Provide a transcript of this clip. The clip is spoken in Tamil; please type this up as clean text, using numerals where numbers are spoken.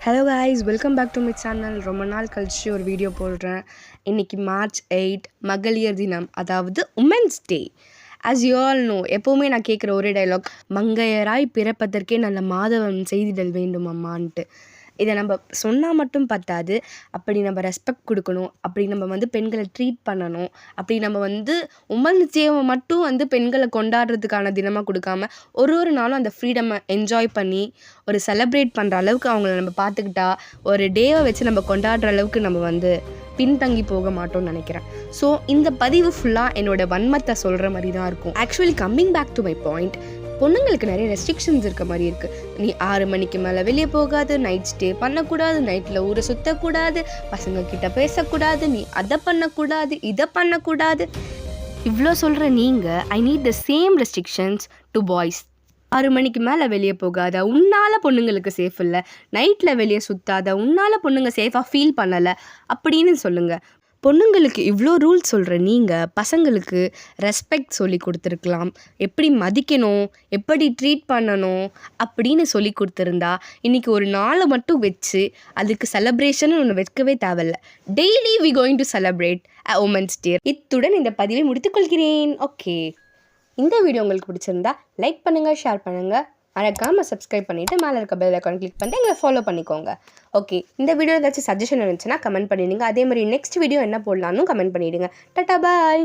Hello guys, welcome back to my channel. ரொம்ப நாள் கழிச்சு ஒரு வீடியோ போடுறேன். இன்றைக்கி March 8 மகளிர் தினம், அதாவது women's day. As you all know, எப்போவுமே நான் கேட்குற ஒரே டைலாக், மங்கையராய் பிறப்பதற்கே நல்ல மாதவன் செய்திடல் வேண்டும் அம்மான்ட்டு. இதை நம்ம சொன்னால் மட்டும் பத்தாது, அப்படி நம்ம ரெஸ்பெக்ட் கொடுக்கணும், அப்படி நம்ம பெண்களை ட்ரீட் பண்ணணும், அப்படி நம்ம உமன்ஸ் டேவை மட்டும் பெண்களை கொண்டாடுறதுக்கான தினமாக கொடுக்காம ஒரு நாளும் அந்த ஃப்ரீடமை என்ஜாய் பண்ணி ஒரு செலிப்ரேட் பண்ணுற அளவுக்கு அவங்கள நம்ம பார்த்துக்கிட்டா ஒரு டேவை வச்சு நம்ம கொண்டாடுற அளவுக்கு நம்ம பின்தங்கி போக மாட்டோம்னு நினைக்கிறேன். ஸோ இந்த பதிவு ஃபுல்லாக என்னோடய வன்மத்தை சொல்கிற மாதிரி தான் இருக்கும். Actually coming back to my point, பொண்ணுங்களுக்கு நிறைய ரெஸ்ட்ரிக்ஷன்ஸ் இருக்க மாதிரி இருக்குது. நீ 6 மணிக்கு மேலே வெளியே போகாது, நைட் ஸ்டே பண்ணக்கூடாது, நைட்டில் ஊரை சுற்றக்கூடாது, பசங்கக்கிட்ட பேசக்கூடாது, நீ அதை பண்ணக்கூடாது, இதை பண்ணக்கூடாது. இவ்வளோ சொல்கிற நீங்கள், I need the same restrictions to boys. 6 மணிக்கு மேலே வெளியே போகாத, உன்னால் பொண்ணுங்களுக்கு சேஃப் இல்லை, நைட்டில் வெளியே சுற்றாத, உன்னால் பொண்ணுங்க சேஃபாக ஃபீல் பண்ணலை அப்படின்னு சொல்லுங்கள். பொண்ணுங்களுக்கு இவ்வளோ ரூல்ஸ் சொல்கிற நீங்கள் பசங்களுக்கு ரெஸ்பெக்ட் சொல்லி கொடுத்துருக்கலாம், எப்படி மதிக்கணும், எப்படி ட்ரீட் பண்ணணும் அப்படின்னு சொல்லி கொடுத்துருந்தா இன்றைக்கி ஒரு நாளை மட்டும் வச்சு அதுக்கு செலப்ரேஷன் ஒன்று வைக்கவே தேவையில்ல. Daily we going to celebrate a women's day. இத்துடன் இந்த பதிவை முடித்துக்கொள்கிறேன். ஓகே, இந்த வீடியோ உங்களுக்கு பிடிச்சிருந்தா லைக் பண்ணுங்கள், ஷேர் பண்ணுங்கள், மறக்காமல் சப்ஸ்கிரைப் பண்ணிவிட்டு மேலே இருக்க பெல் ஐக்கான் கிளிக் பண்ணிட்டு எங்களை ஃபாலோ பண்ணிக்கோங்க. ஓகே, இந்த வீடியோ ஏதாச்சும் சஜஷன் இருந்துச்சுன்னா கமெண்ட் பண்ணிடுங்க. அதே மாதிரி நெக்ஸ்ட் வீடியோ என்ன போடலான்னு கமெண்ட் பண்ணிவிடுங்க. டாடா, பாய்.